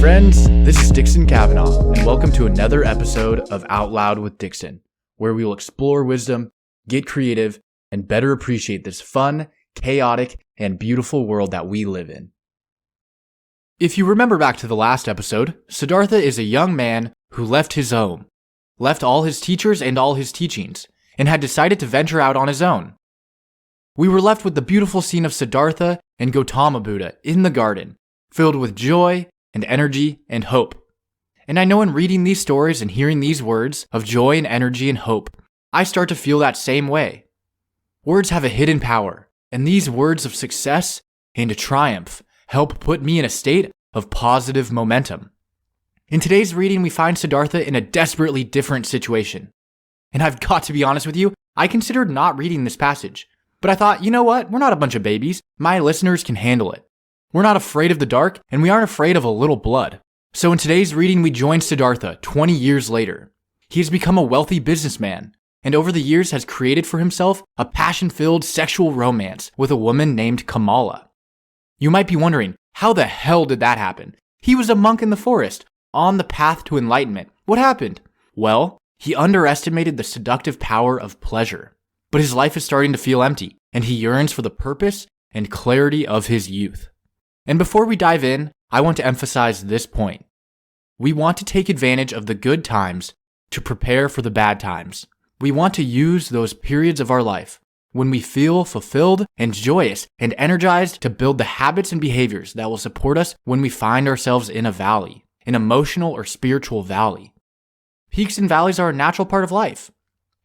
friends, this is Dixon Kavanaugh, and welcome to another episode of Outloud with Dixon, where we will explore wisdom, get creative, and better appreciate this fun, chaotic, and beautiful world that we live in. If you remember back to the last episode, Siddhartha is a young man who left his home, left all his teachers and all his teachings, and had decided to venture out on his own. We were left with the beautiful scene of Siddhartha and Gautama Buddha in the garden, filled with joy and energy and hope. And I know in reading these stories and hearing these words of joy and energy and hope, I start to feel that same way. Words have a hidden power, and these words of success and triumph help put me in a state of positive momentum. In today's reading, we find Siddhartha in a desperately different situation. And I've got to be honest with you, I considered not reading this passage. But I thought, you know what? We're not a bunch of babies. My listeners can handle it. We're not afraid of the dark, and we aren't afraid of a little blood. So in today's reading, we join Siddhartha 20 years later. He has become a wealthy businessman, and over the years has created for himself a passion-filled sexual romance with a woman named Kamala. You might be wondering, how the hell did that happen? He was a monk in the forest, on the path to enlightenment. What happened? Well, he underestimated the seductive power of pleasure. But his life is starting to feel empty, and he yearns for the purpose and clarity of his youth. And before we dive in, I want to emphasize this point. We want to take advantage of the good times to prepare for the bad times. We want to use those periods of our life when we feel fulfilled and joyous and energized to build the habits and behaviors that will support us when we find ourselves in a valley, an emotional or spiritual valley. Peaks and valleys are a natural part of life.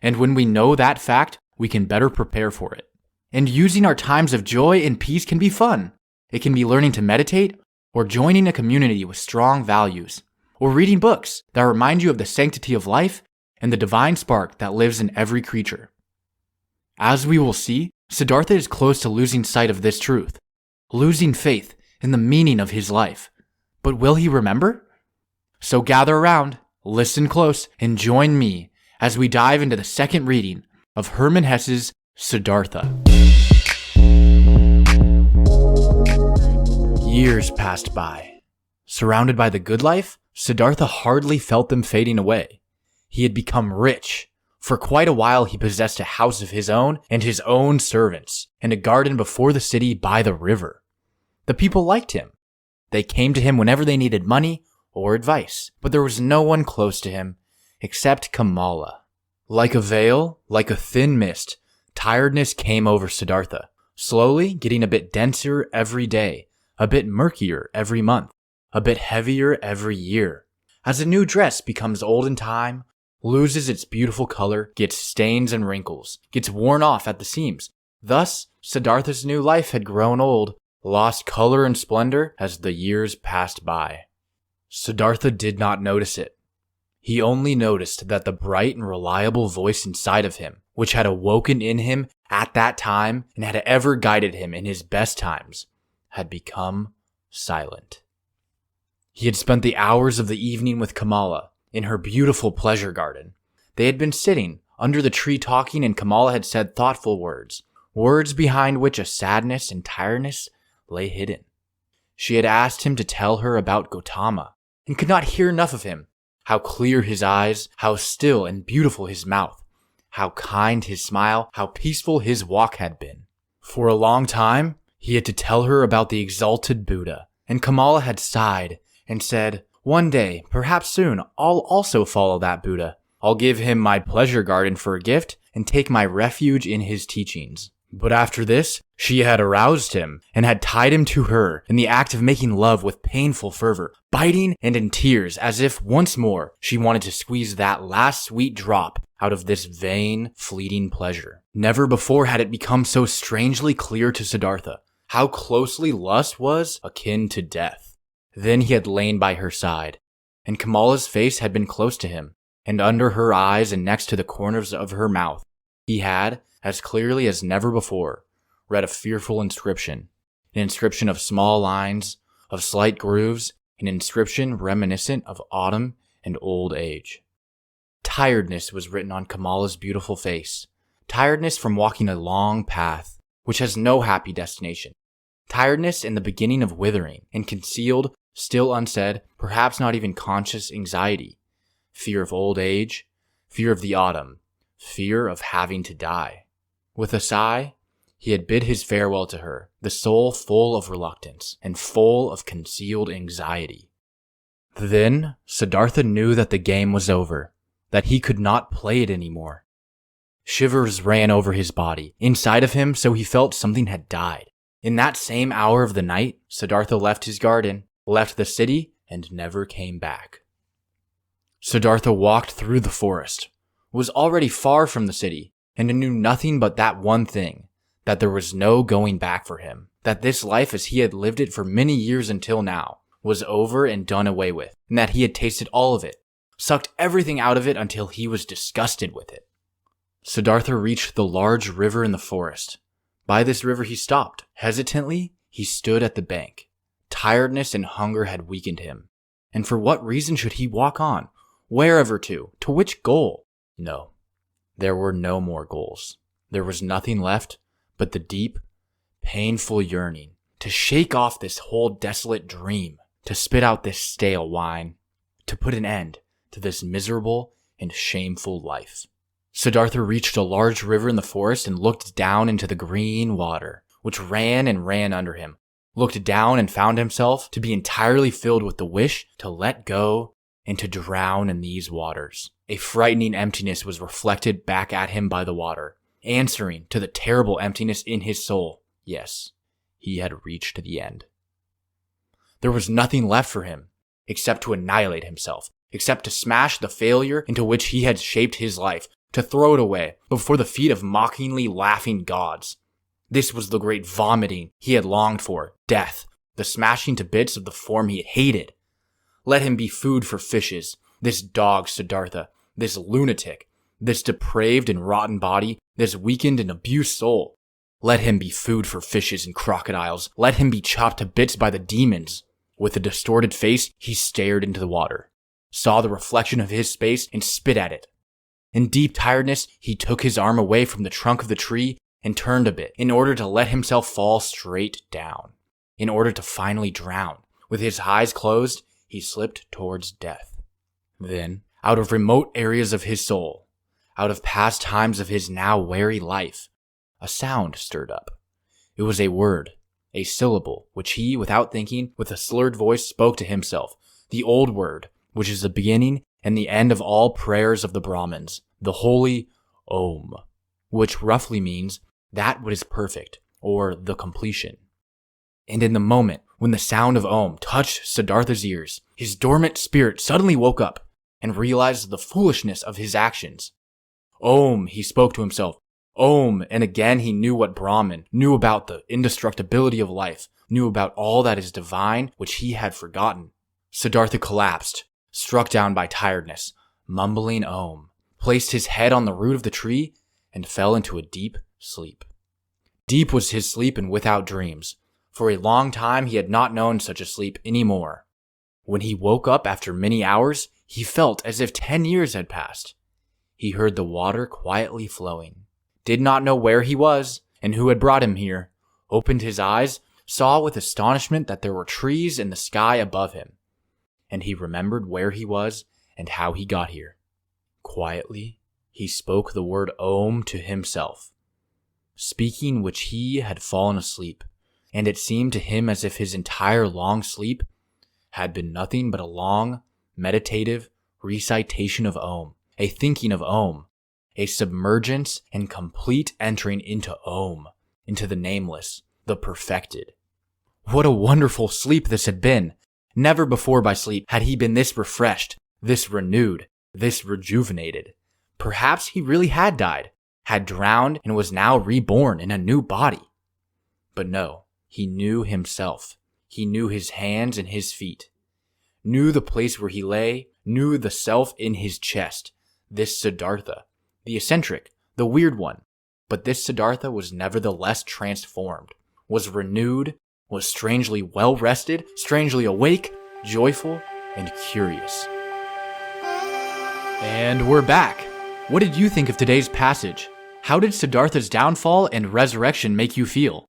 And when we know that fact, we can better prepare for it. And using our times of joy and peace can be fun. It can be learning to meditate, or joining a community with strong values, or reading books that remind you of the sanctity of life and the divine spark that lives in every creature. As we will see, Siddhartha is close to losing sight of this truth, losing faith in the meaning of his life. But will he remember? So gather around, listen close, and join me as we dive into the second reading of Herman Hesse's Siddhartha. Years passed by. Surrounded by the good life, Siddhartha hardly felt them fading away. He had become rich. For quite a while he possessed a house of his own and his own servants, and a garden before the city by the river. The people liked him. They came to him whenever they needed money or advice, but there was no one close to him except Kamala. Like a veil, like a thin mist, tiredness came over Siddhartha, slowly getting a bit denser every day, a bit murkier every month, a bit heavier every year. As a new dress becomes old in time, loses its beautiful color, gets stains and wrinkles, gets worn off at the seams. Thus, Siddhartha's new life had grown old, lost color and splendor as the years passed by. Siddhartha did not notice it. He only noticed that the bright and reliable voice inside of him, which had awoken in him at that time and had ever guided him in his best times, had become silent. He had spent the hours of the evening with Kamala in her beautiful pleasure garden. They had been sitting under the tree talking, and Kamala had said thoughtful words, words behind which a sadness and tiredness lay hidden. She had asked him to tell her about Gautama, and could not hear enough of him. How clear his eyes, how still and beautiful his mouth, how kind his smile, how peaceful his walk had been. For a long time, he had to tell her about the exalted Buddha, and Kamala had sighed and said, "One day, perhaps soon, I'll also follow that Buddha. I'll give him my pleasure garden for a gift and take my refuge in his teachings." But after this, she had aroused him and had tied him to her in the act of making love with painful fervor, biting and in tears, as if once more she wanted to squeeze that last sweet drop out of this vain, fleeting pleasure. Never before had it become so strangely clear to Siddhartha how closely lust was akin to death. Then he had lain by her side, and Kamala's face had been close to him, and under her eyes and next to the corners of her mouth, he had, as clearly as never before, read a fearful inscription, an inscription of small lines, of slight grooves, an inscription reminiscent of autumn and old age. Tiredness was written on Kamala's beautiful face, tiredness from walking a long path, which has no happy destination, tiredness in the beginning of withering, and concealed still unsaid, perhaps not even conscious anxiety, fear of old age, fear of the autumn, fear of having to die. With a sigh, he had bid his farewell to her, the soul full of reluctance and full of concealed anxiety. Then Siddhartha knew that the game was over, that he could not play it anymore. Shivers ran over his body, inside of him, so he felt something had died. In that same hour of the night, Siddhartha left his garden, left the city, and never came back. Siddhartha walked through the forest, was already far from the city, and knew nothing but that one thing, that there was no going back for him, that this life as he had lived it for many years until now was over and done away with, and that he had tasted all of it, sucked everything out of it until he was disgusted with it. Siddhartha reached the large river in the forest. By this river he stopped. Hesitantly, he stood at the bank. Tiredness and hunger had weakened him. And for what reason should he walk on? Wherever to? To which goal? No, there were no more goals. There was nothing left but the deep, painful yearning to shake off this whole desolate dream, to spit out this stale wine, to put an end to this miserable and shameful life. Siddhartha reached a large river in the forest and looked down into the green water, which ran and ran under him, looked down and found himself to be entirely filled with the wish to let go and to drown in these waters. A frightening emptiness was reflected back at him by the water, answering to the terrible emptiness in his soul. Yes, he had reached the end. There was nothing left for him except to annihilate himself, except to smash the failure into which he had shaped his life, to throw it away before the feet of mockingly laughing gods. This was the great vomiting he had longed for, death, the smashing to bits of the form he hated. Let him be food for fishes, this dog Siddhartha, this lunatic, this depraved and rotten body, this weakened and abused soul. Let him be food for fishes and crocodiles. Let him be chopped to bits by the demons. With a distorted face, he stared into the water, saw the reflection of his face, and spit at it. In deep tiredness, he took his arm away from the trunk of the tree and turned a bit in order to let himself fall straight down, in order to finally drown. With his eyes closed, he slipped towards death. Then, out of remote areas of his soul, out of past times of his now weary life, a sound stirred up. It was a word, a syllable, which he, without thinking, with a slurred voice spoke to himself, the old word, which is the beginning and the end of all prayers of the Brahmins, the holy Om, which roughly means that what is perfect, or the completion. And in the moment when the sound of Om touched Siddhartha's ears, his dormant spirit suddenly woke up and realized the foolishness of his actions. Om, he spoke to himself. Om, and again he knew what Brahman knew about the indestructibility of life, knew about all that is divine, which he had forgotten. Siddhartha collapsed, struck down by tiredness, mumbling Om, placed his head on the root of the tree, and fell into a deep sleep. Deep was his sleep and without dreams. For a long time he had not known such a sleep any more. When he woke up after many hours, he felt as if 10 years had passed. He heard the water quietly flowing, did not know where he was and who had brought him here, opened his eyes, saw with astonishment that there were trees in the sky above him, and he remembered where he was and how he got here. Quietly, he spoke the word Om to himself, speaking which he had fallen asleep, and it seemed to him as if his entire long sleep had been nothing but a long, meditative recitation of Om, a thinking of Om, a submergence and complete entering into Om, into the nameless, the perfected. What a wonderful sleep this had been! Never before by sleep had he been this refreshed, this renewed, this rejuvenated. Perhaps he really had died, had drowned, and was now reborn in a new body. But no, he knew himself. He knew his hands and his feet, knew the place where he lay, knew the self in his chest, this Siddhartha, the eccentric, the weird one. But this Siddhartha was nevertheless transformed, was renewed, was strangely well-rested, strangely awake, joyful, and curious. And we're back. What did you think of today's passage? How did Siddhartha's downfall and resurrection make you feel?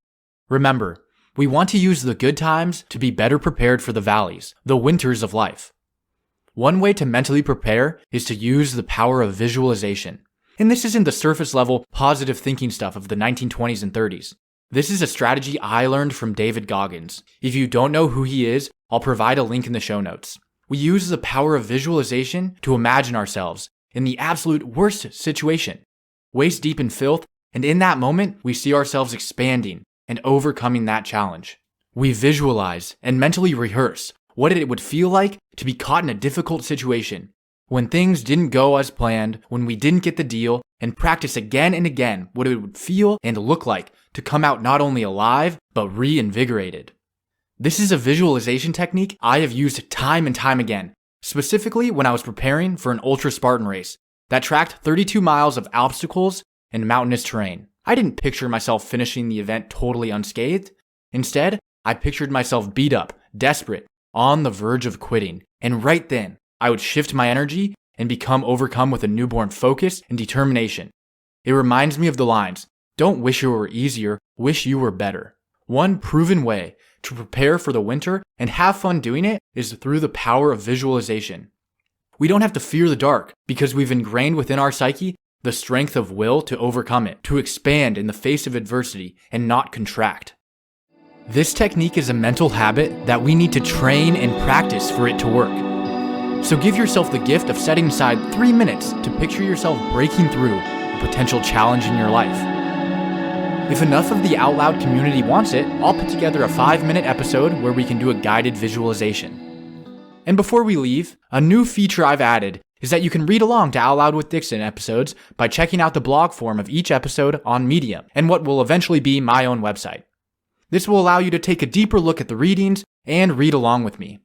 Remember, We want to use the good times to be better prepared for the valleys, the winters of life. One way to mentally prepare is to use the power of visualization. And this isn't the surface level positive thinking stuff of the 1920s and 30s. This is a strategy I learned from David Goggins. If you don't know who he is, I'll provide a link in the show notes. We use the power of visualization to imagine ourselves in the absolute worst situation, waist deep in filth, and in that moment, we see ourselves expanding and overcoming that challenge. We visualize and mentally rehearse what it would feel like to be caught in a difficult situation, when things didn't go as planned, when we didn't get the deal, and practice again and again what it would feel and look like to come out not only alive, but reinvigorated. This is a visualization technique I have used time and time again, specifically when I was preparing for an Ultra Spartan race that tracked 32 miles of obstacles and mountainous terrain. I didn't picture myself finishing the event totally unscathed. Instead, I pictured myself beat up, desperate, on the verge of quitting, and right then, I would shift my energy and become overcome with a newborn focus and determination. It reminds me of the lines, "Don't wish you were easier, wish you were better." One proven way to prepare for the winter and have fun doing it is through the power of visualization. We don't have to fear the dark because we've ingrained within our psyche the strength of will to overcome it, to expand in the face of adversity and not contract. This technique is a mental habit that we need to train and practice for it to work. So give yourself the gift of setting aside 3 minutes to picture yourself breaking through a potential challenge in your life. If enough of the Outloud community wants it, I'll put together a 5-minute episode where we can do a guided visualization. And before we leave, a new feature I've added is that you can read along to Outloud with Dixon episodes by checking out the blog form of each episode on Medium and what will eventually be my own website. This will allow you to take a deeper look at the readings and read along with me.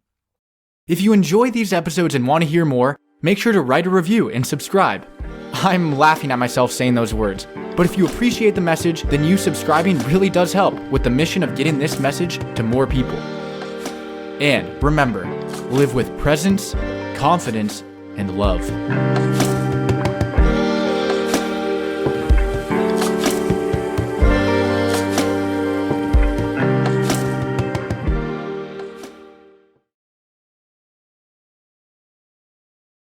If you enjoy these episodes and want to hear more, make sure to write a review and subscribe. I'm laughing at myself saying those words, but if you appreciate the message, then you subscribing really does help with the mission of getting this message to more people. And remember, live with presence, confidence, and love.